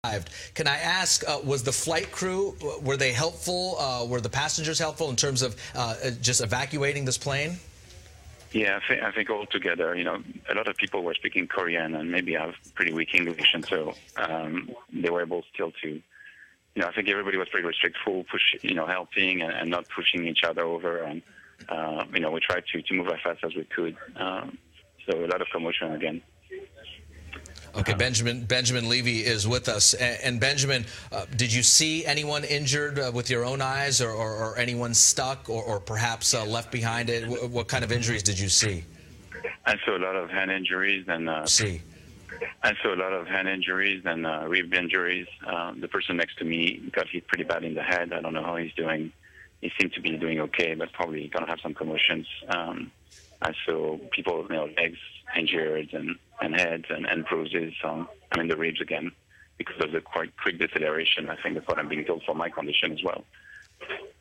Can I ask, was the flight crew, were they helpful? Were the passengers helpful in terms of just evacuating this plane? Yeah, I think altogether, a lot of people were speaking Korean and maybe have pretty weak English, and so they were able still to, I think everybody was pretty respectful, helping and not pushing each other over, and we tried to move as fast as we could. So a lot of commotion again. Okay, Benjamin Levy is with us. And Benjamin, did you see anyone injured with your own eyes, or anyone stuck, or perhaps left behind it? What kind of injuries did you see? I saw a lot of hand injuries and I saw a lot of hand injuries and rib injuries. The person next to me got hit pretty bad in the head. I don't know how he's doing. He seemed to be doing okay, but probably gonna have some commotions. I saw people, legs injured and heads and bruises in the ribs again because of the quite quick deceleration. I think that's what I'm being told for my condition as well.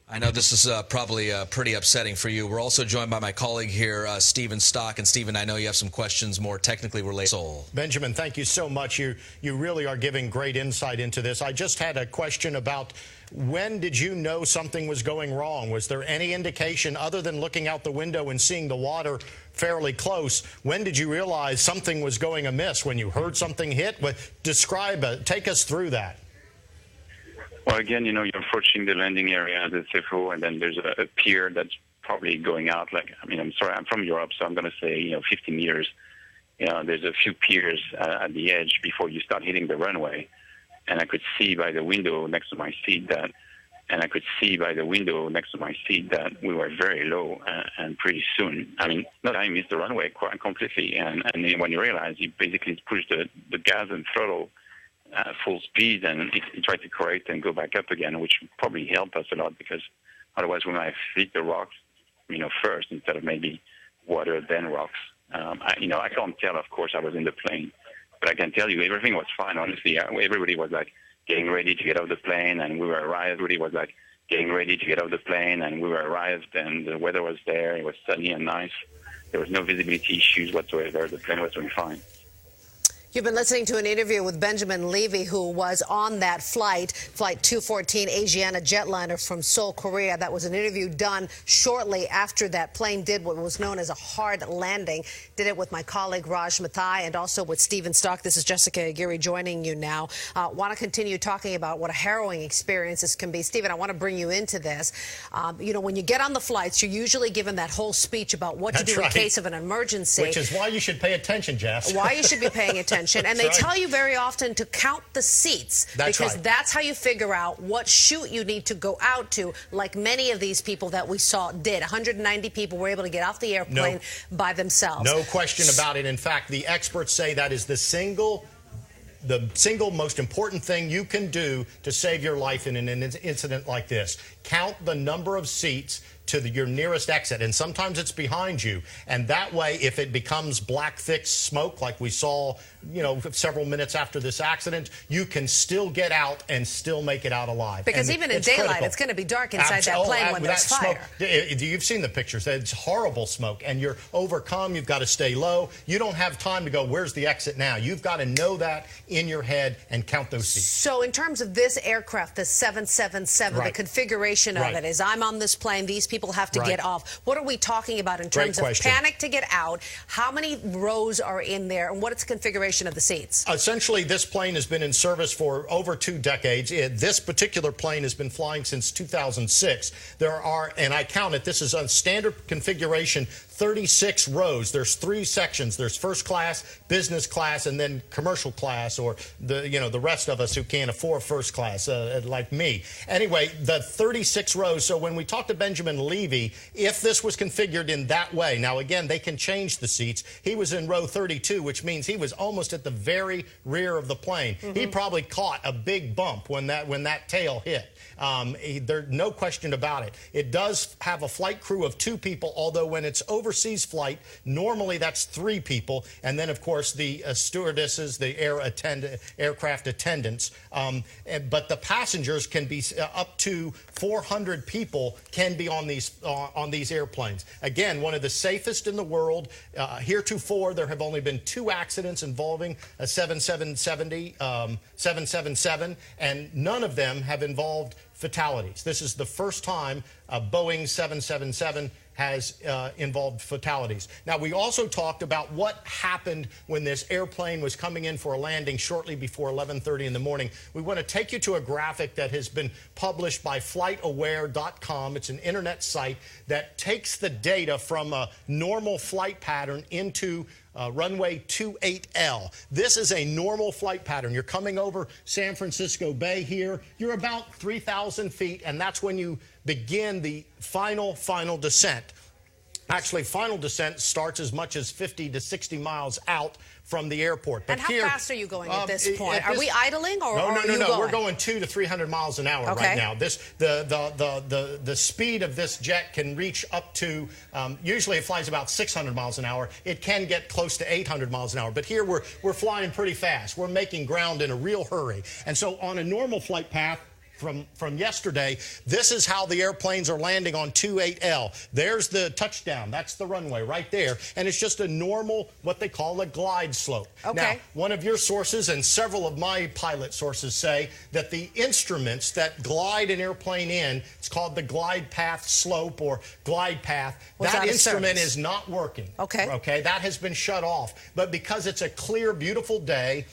I know this is probably pretty upsetting for you. We're also joined by my colleague here, Stephen Stock. And Stephen, I know you have some questions more technically related to Seoul. Benjamin, thank you so much. You really are giving great insight into this. I just had a question about, when did you know something was going wrong? Was there any indication, other than looking out the window and seeing the water fairly close, when did you realize something was going amiss? When you heard something hit? Describe it. Take us through that. Well, again, you're approaching the landing area, the CFO, and then there's a pier that's probably going out. I'm sorry, I'm from Europe, so I'm going to say, 50 meters. There's a few piers at the edge before you start hitting the runway. And I could see by the window next to my seat that we were very low and pretty soon. I missed the runway quite completely. And when you realize, you basically push the gas and throttle full speed, and it tried to correct and go back up again, which probably helped us a lot, because otherwise we might have hit the rocks, first instead of maybe water then rocks. I can't tell, of course, I was in the plane, but I can tell you everything was fine. Honestly, everybody was getting ready to get off the plane, and we were arrived. Everybody was getting ready to get off the plane, and we were arrived, and the weather was there. It was sunny and nice. There was no visibility issues whatsoever. The plane was doing fine. You've been listening to an interview with Benjamin Levy, who was on that flight 214 Asiana jetliner from Seoul, Korea. That was an interview done shortly after that plane did what was known as a hard landing. Did it with my colleague Raj Mathai and also with Stephen Stock. This is Jessica Aguirre joining you now. Want to continue talking about what a harrowing experience this can be. Stephen, I want to bring you into this. When you get on the flights, you're usually given that whole speech about what to do in case of an emergency. Which is why you should pay attention, Jess. Why you should be paying attention. And they tell you very often to count the seats, because that's how you figure out what chute you need to go out to, like many of these people that we saw did. 190 people were able to get off the airplane by themselves. No question about it. In fact, the experts say that is the single most important thing you can do to save your life in an incident like this. Count the number of seats to your nearest exit, and sometimes it's behind you, and that way, if it becomes black thick smoke like we saw several minutes after this accident, you can still get out and still make it out alive. Because even in daylight, it's going to be dark inside that plane when there's fire. You've seen the pictures. It's horrible smoke, and you're overcome. You've got to stay low. You don't have time to go, where's the exit now? You've got to know that in your head and count those seats. So in terms of this aircraft, the 777, the configuration of it is, I'm on this plane, these people have to get off. What are we talking about in terms of panic to get out? How many rows are in there, and what is the configuration of the seats? Essentially, this plane has been in service for over 2 decades. This particular plane has been flying since 2006. There are, and I counted, this is a standard configuration, 36 rows. There's 3 sections. There's first class, business class, and then commercial class, or the rest of us who can't afford first class, like me. Anyway, the 36 rows. So when we talked to Benjamin Levy, if this was configured in that way, now again, they can change the seats. He was in row 32, which means he was almost at the very rear of the plane. He probably caught a big bump when that tail hit. There's no question about it. It does have a flight crew of 2 people, although when it's over overseas flight, normally that's 3 people, and then, of course, the stewardesses, the aircraft attendants. But the passengers can be up to 400 people can be on these airplanes. Again, one of the safest in the world. Heretofore, there have only been 2 accidents involving a 777, and none of them have involved fatalities. This is the first time a Boeing 777 has involved fatalities. Now, we also talked about what happened when this airplane was coming in for a landing shortly before 11:30 in the morning. We want to take you to a graphic that has been published by FlightAware.com. It's an internet site that takes the data from a normal flight pattern into runway 28L. This is a normal flight pattern. You're coming over San Francisco Bay here. You're about 3,000 feet, and that's when you begin the final descent. Actually, final descent starts as much as 50 to 60 miles out from the airport. But and how fast are you going at this point? Are we idling or are you going? We're going 200 to 300 miles an hour right now. The speed of this jet can reach up to, usually it flies about 600 miles an hour. It can get close to 800 miles an hour. But here we're flying pretty fast. We're making ground in a real hurry. And so on a normal flight path, from yesterday, this is how the airplanes are landing on 28L. There's the touchdown. That's the runway right there. And it's just a normal, what they call a glide slope. Okay. Now, one of your sources and several of my pilot sources say that the instruments that glide an airplane in, it's called the glide path slope or glide path. That instrument is not working. Okay. That has been shut off. But because it's a clear, beautiful day,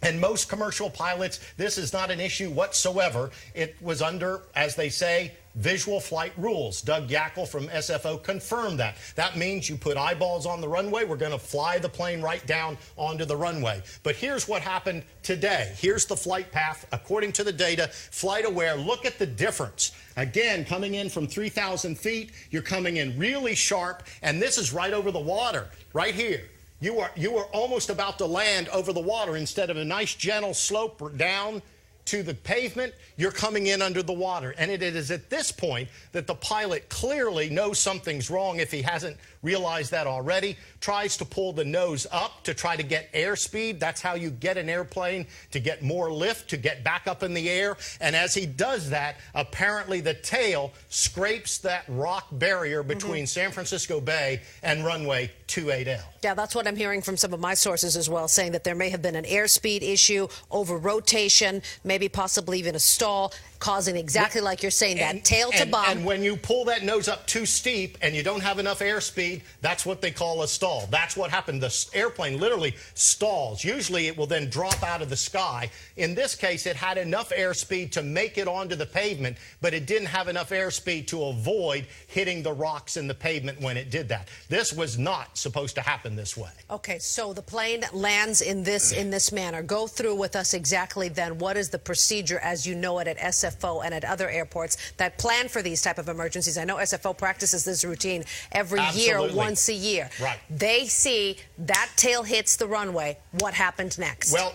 and most commercial pilots, this is not an issue whatsoever. It was under, as they say, visual flight rules. Doug Yackel from SFO confirmed that. That means you put eyeballs on the runway. We're going to fly the plane right down onto the runway. But here's what happened today. Here's the flight path. According to the data, FlightAware, look at the difference. Again, coming in from 3,000 feet, you're coming in really sharp, and this is right over the water, right here. You are almost about to land over the water. Instead of a nice gentle slope down to the pavement, you're coming in under the water. And it is at this point that the pilot clearly knows something's wrong, if he hasn't realized that already, tries to pull the nose up to try to get airspeed. That's how you get an airplane to get more lift, to get back up in the air. And as he does that, apparently the tail scrapes that rock barrier between San Francisco Bay and runway 28L. Yeah, that's what I'm hearing from some of my sources as well, saying that there may have been an airspeed issue, over rotation, maybe possibly even a stall, causing exactly like you're saying, that tail to bomb. And when you pull that nose up too steep and you don't have enough airspeed, that's what they call a stall. That's what happened. The airplane literally stalls. Usually it will then drop out of the sky. In this case, it had enough airspeed to make it onto the pavement, but it didn't have enough airspeed to avoid hitting the rocks in the pavement when it did that. This was not supposed to happen this way. Okay, so the plane lands in this manner. Go through with us exactly then what is the procedure as you know it at SFO and at other airports that plan for these type of emergencies. I know SFO practices this routine every year, once a year. Right. They see that tail hits the runway. What happened next? Well,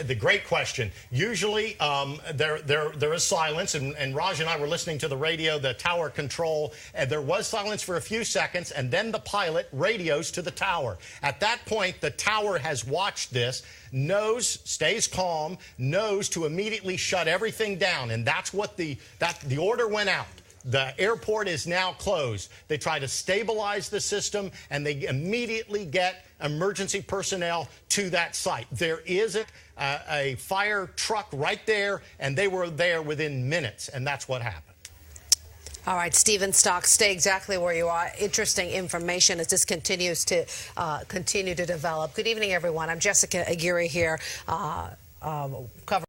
the great question. Usually there is silence, and Raj and I were listening to the radio, the tower control, and there was silence for a few seconds, and then the pilot radios to the tower. At that point, the tower has watched this, stays calm, knows to immediately shut everything down, and that's what the order went out. The airport is now closed. They try to stabilize the system, and they immediately get emergency personnel to that site. There is a fire truck right there, and they were there within minutes, and that's what happened. All right, Stephen Stock, stay exactly where you are. Interesting information as this continues to develop. Good evening, everyone. I'm Jessica Aguirre here, covering